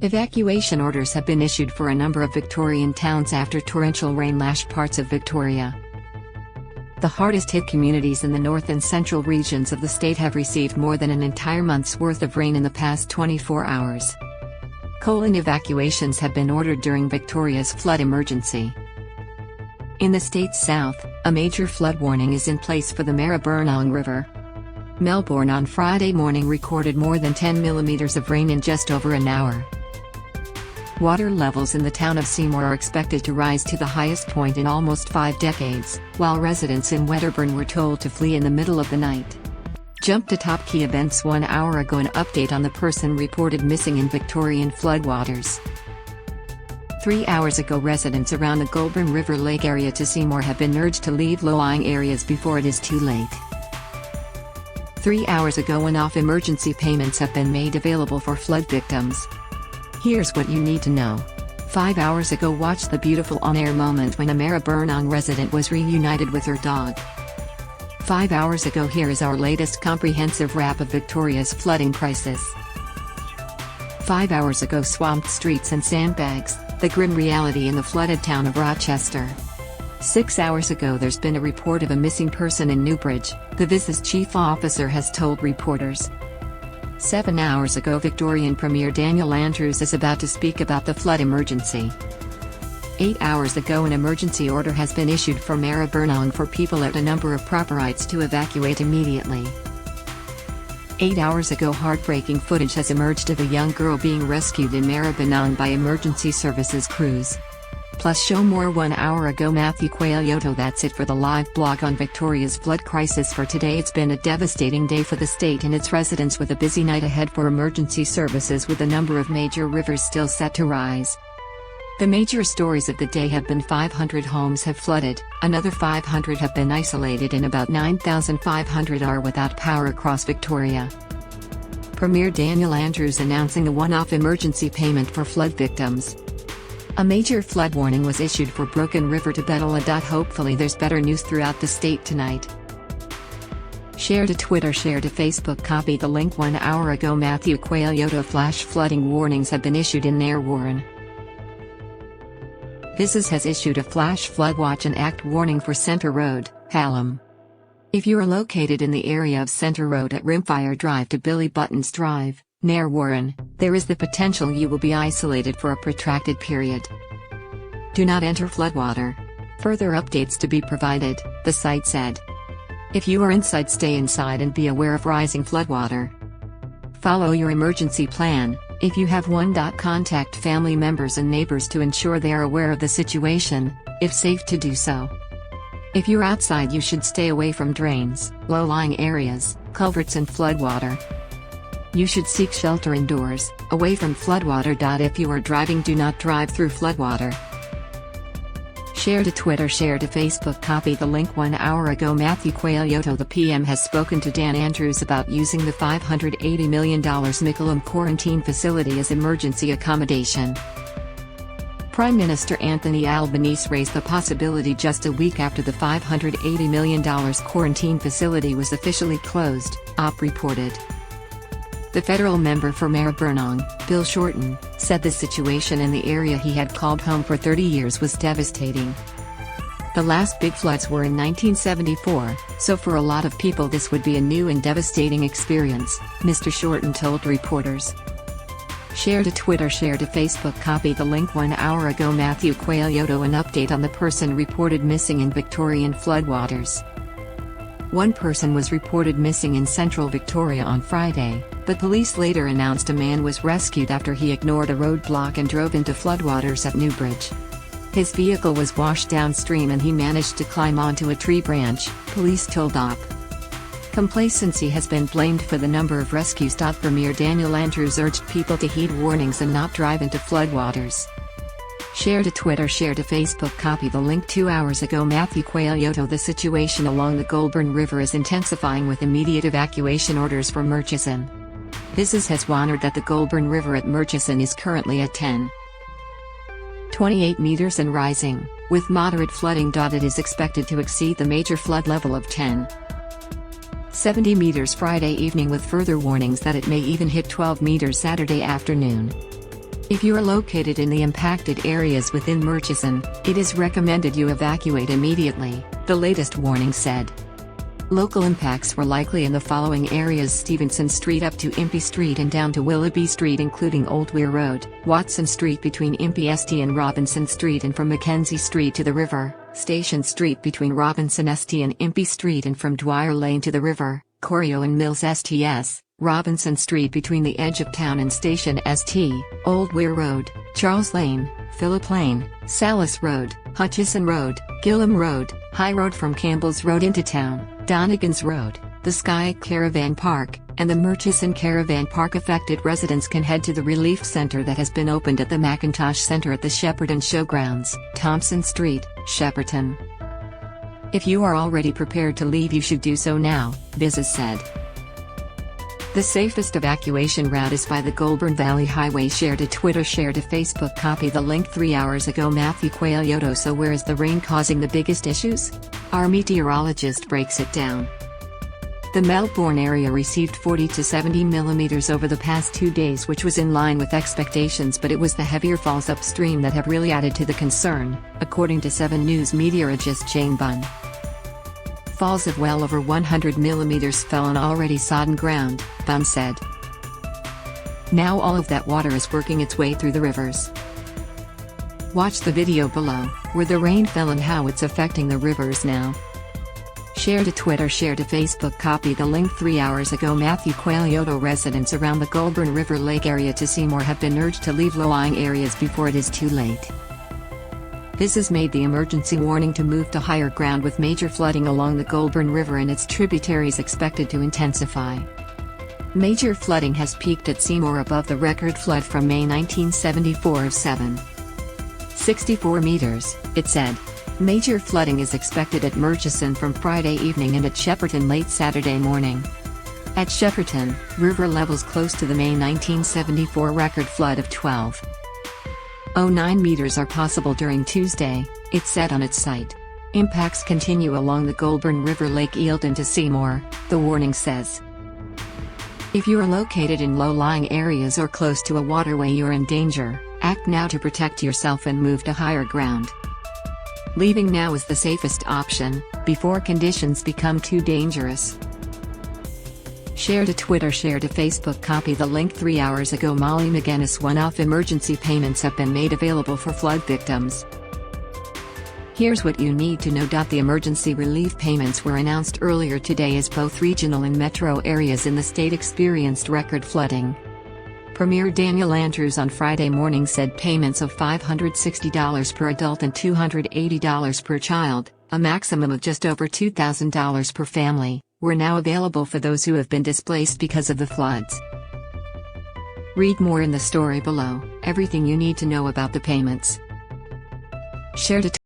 Evacuation orders have been issued for a number of Victorian towns after torrential rain lashed parts of Victoria. The hardest-hit communities in the north and central regions of the state have received more than an entire month's worth of rain in the past 24 hours. Evacuations have been ordered during Victoria's flood emergency. In the state's south, a major flood warning is in place for the Maribyrnong River. Melbourne on Friday morning recorded more than 10 millimeters of rain in just over an hour. Water levels in the town of Seymour are expected to rise to the highest point in almost 5 decades, while residents in Wedderburn were told to flee in the middle of the night. Jump to top key events 1 hour ago. An update on the person reported missing in Victorian floodwaters. 3 hours ago, residents around the Goulburn River Lake area to Seymour have been urged to leave low-lying areas before it is too late. 3 hours ago, one-off emergency payments have been made available for flood victims. Here's what you need to know. 5 hours ago, watch the beautiful on-air moment when a Maribyrnong resident was reunited with her dog. 5 hours ago, here is our latest comprehensive wrap of Victoria's flooding crisis. 5 hours ago, swamped streets and sandbags, the grim reality in the flooded town of Rochester. 6 hours ago, there's been a report of a missing person in Newbridge, the Vice's chief officer has told reporters. 7 hours ago, Victorian Premier Daniel Andrews is about to speak about the flood emergency. 8 hours ago, an emergency order has been issued for Maribyrnong for people at a number of properties to evacuate immediately. 8 hours ago, heartbreaking footage has emerged of a young girl being rescued in Maribyrnong by emergency services crews. Plus show more. 1 hour ago, Evacuations. That's it for the live blog on Victoria's flood crisis for today. It's been a devastating day for the state and its residents, with a busy night ahead for emergency services, with a number of major rivers still set to rise. The major stories of the day have been 500 homes have flooded, another 500 have been isolated, and about 9,500 are without power across Victoria. Premier Daniel Andrews announcing a one-off emergency payment for flood victims. A major flood warning was issued for Broken River to Betala. Hopefully there's better news throughout the state tonight. Share to Twitter, share to Facebook, copy the link. 1 hour ago, Evacuations flash flooding warnings have been issued in near Warren. Vices has issued a flash flood watch and act warning for Centre Road, Hallam. If you are located in the area of Centre Road at Rimfire Drive to Billy Buttons Drive, near Warren, there is the potential you will be isolated for a protracted period. Do not enter floodwater. Further updates to be provided, the site said. If you are inside, stay inside and be aware of rising floodwater. Follow your emergency plan. If you have one, contact family members and neighbors to ensure they are aware of the situation, if safe to do so. If you're outside, you should stay away from drains, low-lying areas, culverts and floodwater. You should seek shelter indoors, away from floodwater. If you are driving, do not drive through floodwater. Share to Twitter, share to Facebook, copy the link. 1 hour ago, Evacuations. The PM has spoken to Dan Andrews about using the $580 million Mickleham quarantine facility as emergency accommodation. Prime Minister Anthony Albanese raised the possibility just a week after the $580 million quarantine facility was officially closed, OP reported. The federal member for Maribyrnong, Bill Shorten, said the situation in the area he had called home for 30 years was devastating. The last big floods were in 1974, so for a lot of people this would be a new and devastating experience, Mr. Shorten told reporters. Share to Twitter, share to Facebook, copy the link. 1 hour ago, Evacuations. An update on the person reported missing in Victorian floodwaters. One person was reported missing in central Victoria on Friday, but police later announced a man was rescued after he ignored a roadblock and drove into floodwaters at Newbridge. His vehicle was washed downstream and he managed to climb onto a tree branch, police told OP. Complacency has been blamed for the number of rescues. Premier Daniel Andrews urged people to heed warnings and not drive into floodwaters. Share to Twitter, share to Facebook, copy the link. 2 hours ago, Evacuations. The situation along the Goulburn River is intensifying with immediate evacuation orders for Murchison. Vices has warned that the Goulburn River at Murchison is currently at 10.28 meters and rising, with moderate flooding. It is expected to exceed the major flood level of 10.70 meters Friday evening, with further warnings that it may even hit 12 meters Saturday afternoon. If you are located in the impacted areas within Murchison, it is recommended you evacuate immediately, the latest warning said. Local impacts were likely in the following areas: Stevenson Street up to Impey Street and down to Willoughby Street including Old Weir Road, Watson Street between Impey St and Robinson Street and from Mackenzie Street to the river, Station Street between Robinson St and Impey Street and from Dwyer Lane to the river, Corio and Mills Sts, Robinson Street between the edge of town and Station St, Old Weir Road, Charles Lane, Phillip Lane, Salis Road, Hutchison Road, Gillam Road, High Road from Campbell's Road into town, Donnegan's Road, the Sky Caravan Park, and the Murchison Caravan Park. Affected residents can head to the relief center that has been opened at the Macintosh Center at the Shepperton Showgrounds, Thompson Street, Shepperton. If you are already prepared to leave, you should do so now, Viz said. The safest evacuation route is by the Goulburn Valley Highway. Share to Twitter, share to Facebook. Copy the link. 3 hours ago, Matthew Quayle. So where is the rain causing the biggest issues? Our meteorologist breaks it down. The Melbourne area received 40 to 70 millimeters over the past 2 days, which was in line with expectations, but it was the heavier falls upstream that have really added to the concern, according to 7 News meteorologist Jane Bunn. Falls of well over 100 millimeters fell on already sodden ground, Bunn said. Now all of that water is working its way through the rivers. Watch the video below, where the rain fell and how it's affecting the rivers now. Share to Twitter, share to Facebook. Copy the link. 3 hours ago, Matthew Quayle. Residents around the Goulburn River Lake area to Seymour have been urged to leave low-lying areas before it is too late. This has made the emergency warning to move to higher ground, with major flooding along the Goulburn River and its tributaries expected to intensify. Major flooding has peaked at Seymour above the record flood from May 1974 of 7.64 meters, it said. Major flooding is expected at Murchison from Friday evening and at Shepperton late Saturday morning. At Shepperton, river levels close to the May 1974 record flood of 12.09 meters are possible during Tuesday, it said on its site. Impacts continue along the Goulburn River Lake Eildon to Seymour, the warning says. If you are located in low-lying areas or close to a waterway, you are in danger. Act now to protect yourself and move to higher ground. Leaving now is the safest option, before conditions become too dangerous. Share to Twitter, share to Facebook. Copy the link. 3 hours ago, Molly McGuinness one-off emergency payments have been made available for flood victims. Here's what you need to know. The emergency relief payments were announced earlier today as both regional and metro areas in the state experienced record flooding. Premier Daniel Andrews on Friday morning said payments of $560 per adult and $280 per child, a maximum of just over $2,000 per family, were now available for those who have been displaced because of the floods. Read more in the story below, everything you need to know about the payments. Share to